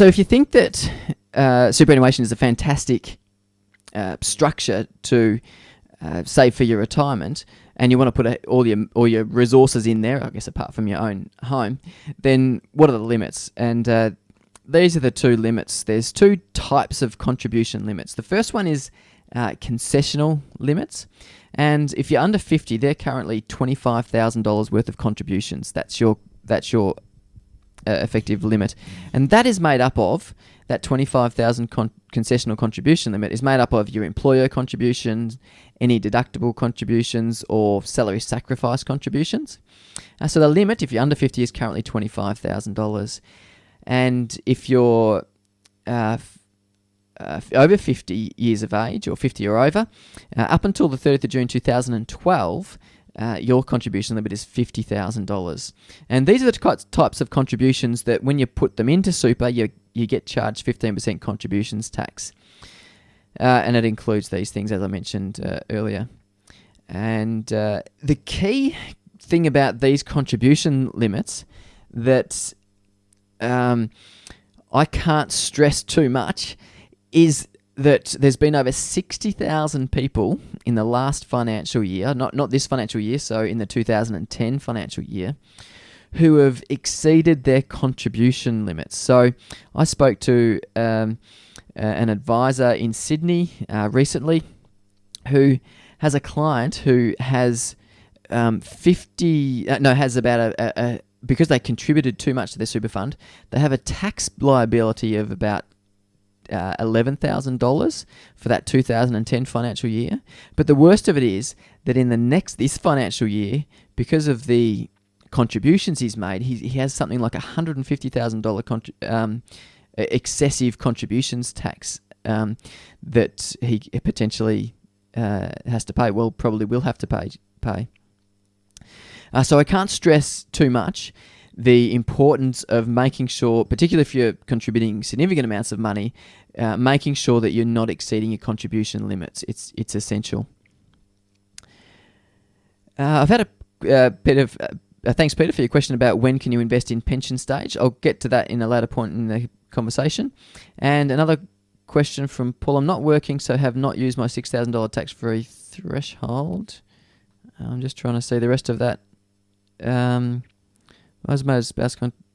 So if you think that superannuation is a fantastic structure to save for your retirement, and you want to put all your resources in there, I guess apart from your own home, then what are the limits? And these are the two limits. There's two types of contribution limits. The first one is concessional limits, and if you're under 50, they're currently $25,000 worth of contributions. That's your effective limit, and that is made up of that 25,000 concessional contribution limit is made up of your employer contributions, any deductible contributions, or salary sacrifice contributions. So the limit, if you're under 50, is currently $25,000, and if you're over 50 years of age, or 50 or over, up until the 30th of June 2012, your contribution limit is $50,000. And these are the types of contributions that when you put them into super, you get charged 15% contributions tax. And it includes these things, as I mentioned earlier. And the key thing about these contribution limits that I can't stress too much is that there's been over 60,000 people in the last financial year, not this financial year, so in the 2010 financial year, who have exceeded their contribution limits. So I spoke to an advisor in Sydney recently who has a client who has because they contributed too much to their super fund, they have a tax liability of about $11,000 for that 2010 financial year. But the worst of it is that in this financial year, because of the contributions he's made, he has something like $150,000 excessive contributions tax that he potentially has to pay. Well, probably will have to pay. So I can't stress too much the importance of making sure, particularly if you're contributing significant amounts of money, making sure that you're not exceeding your contribution limits. It's essential. I've had a bit of thanks, Peter, for your question about when can you invest in pension stage. I'll get to that in a later point in the conversation. And another question from Paul: I'm not working, so have not used my $6,000 tax-free threshold. I'm just trying to see the rest of that.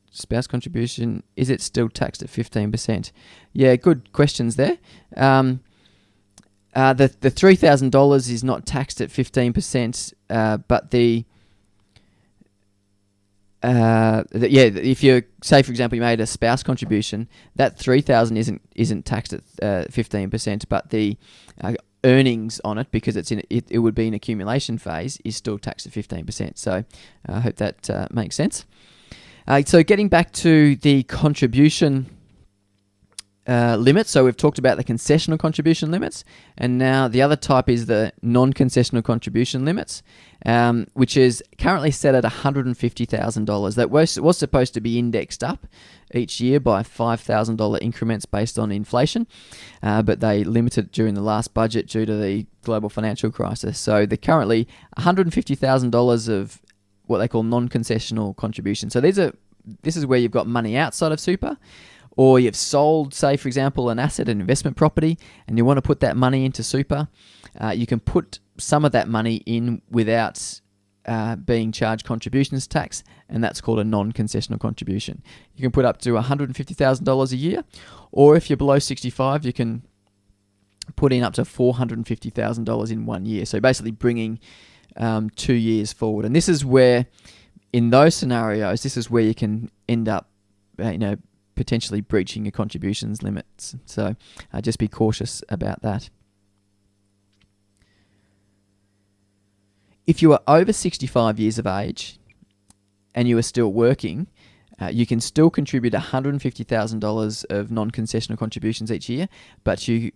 Spouse contribution, is it still taxed at 15%? Yeah, good questions there. The $3,000 is not taxed at 15%, but if you say, for example, you made a spouse contribution, that $3,000 isn't taxed at 15%, but the earnings on it, because it would be an accumulation phase, is still taxed at 15%. So I hope that makes sense. So getting back to the contribution limits. So we've talked about the concessional contribution limits, and now the other type is the non-concessional contribution limits, which is currently set at $150,000. That was supposed to be indexed up each year by $5,000 increments based on inflation, but they limited it during the last budget due to the global financial crisis. So they're currently $150,000 of what they call non-concessional contributions. So this is where you've got money outside of super, or you've sold, say, for example, an asset, an investment property, and you want to put that money into super. You can put some of that money in without being charged contributions tax, and that's called a non-concessional contribution. You can put up to $150,000 a year, or if you're below 65, you can put in up to $450,000 in 1 year. So basically bringing 2 years forward. And this is where, in those scenarios, this is where you can end up, potentially breaching your contributions limits. So just be cautious about that. If you are over 65 years of age and you are still working, you can still contribute $150,000 of non-concessional contributions each year, but you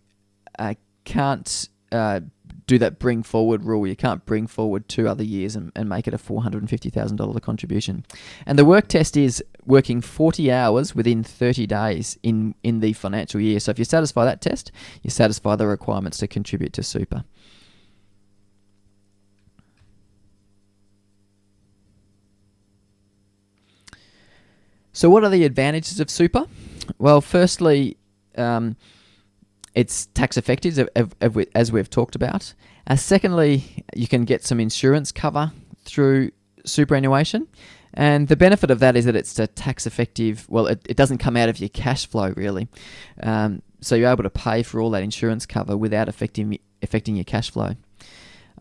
can't do that bring forward rule. You can't bring forward 2 other years and make it a $450,000 contribution. And the work test is working 40 hours within 30 days in the financial year. So if you satisfy that test, you satisfy the requirements to contribute to super. So what are the advantages of super? Well, firstly, it's tax effective, as we've talked about. Secondly, you can get some insurance cover through superannuation. And the benefit of that is that it's a tax effective, well, it doesn't come out of your cash flow, really. So you're able to pay for all that insurance cover without affecting your cash flow.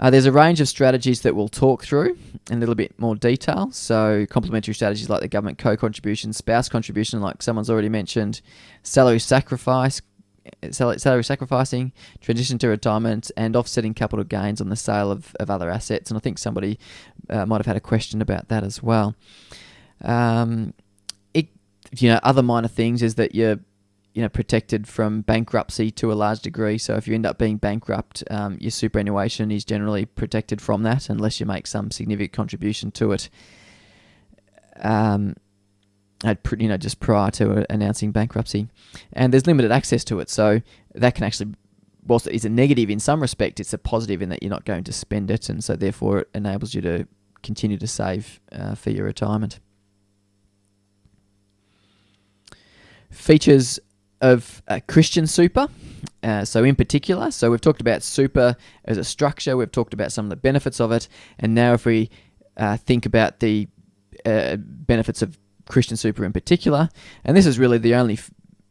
There's a range of strategies that we'll talk through in a little bit more detail. So complementary strategies like the government co-contribution, spouse contribution, like someone's already mentioned, salary sacrificing, transition to retirement, and offsetting capital gains on the sale of other assets. And I think somebody might have had a question about that as well. Other minor things is that you're protected from bankruptcy to a large degree. So if you end up being bankrupt, your superannuation is generally protected from that unless you make some significant contribution to it. Just prior to announcing bankruptcy. And there's limited access to it, so that can actually, whilst it is a negative in some respect, it's a positive in that you're not going to spend it, and so therefore it enables you to continue to save for your retirement. Features of Christian super. So in particular, so we've talked about super as a structure, we've talked about some of the benefits of it, and now if we think about the benefits of Christian super in particular, and this is really the only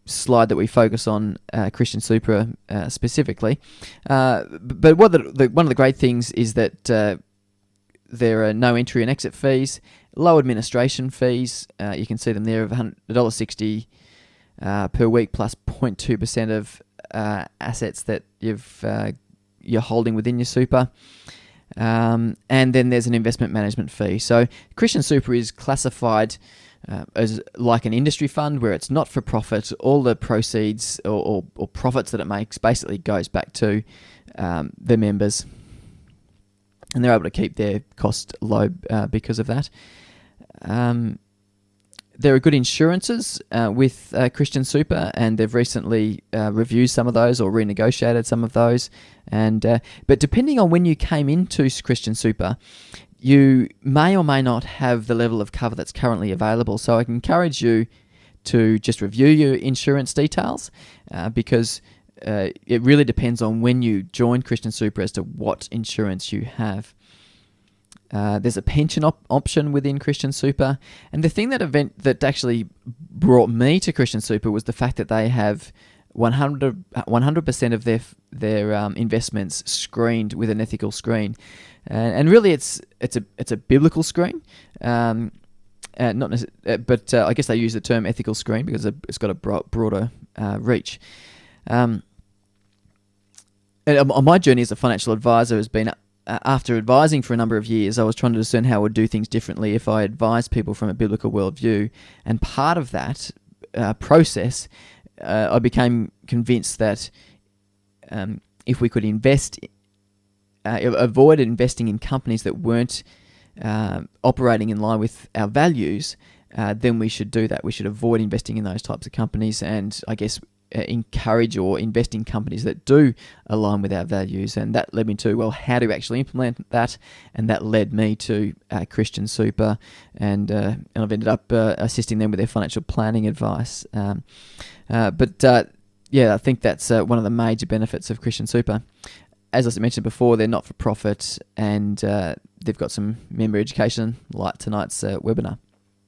slide that we focus on Christian super specifically. But one of the great things is that there are no entry and exit fees, low administration fees. You can see them there of $1.60 per week plus 0.2% of assets that you're holding within your super. And then there's an investment management fee. So Christian super is classified as like an industry fund where it's not for profit. All the proceeds or profits that it makes basically goes back to the members, and they're able to keep their cost low because of that. There are good insurances with Christian super, and they've recently reviewed some of those or renegotiated some of those. But depending on when you came into Christian super, you may or may not have the level of cover that's currently available. So I can encourage you to just review your insurance details because it really depends on when you join Christian super as to what insurance you have. There's a pension option within Christian super, and the thing that actually brought me to Christian super was the fact that they have 100% of their investments screened with an ethical screen, and really it's a biblical screen. But I guess they use the term ethical screen because it's got a broader reach. And on my journey as a financial advisor has been, after advising for a number of years, I was trying to discern how I would do things differently if I advised people from a biblical worldview. And part of that process, I became convinced that if we could avoid investing in companies that weren't operating in line with our values, then we should do that. We should avoid investing in those types of companies, and I guess encourage or invest in companies that do align with our values. And that led me to, well, how to actually implement that, and that led me to Christian super, and I've ended up assisting them with their financial planning advice. I think that's one of the major benefits of Christian super. As I mentioned before, they're not for profit, and they've got some member education like tonight's webinar.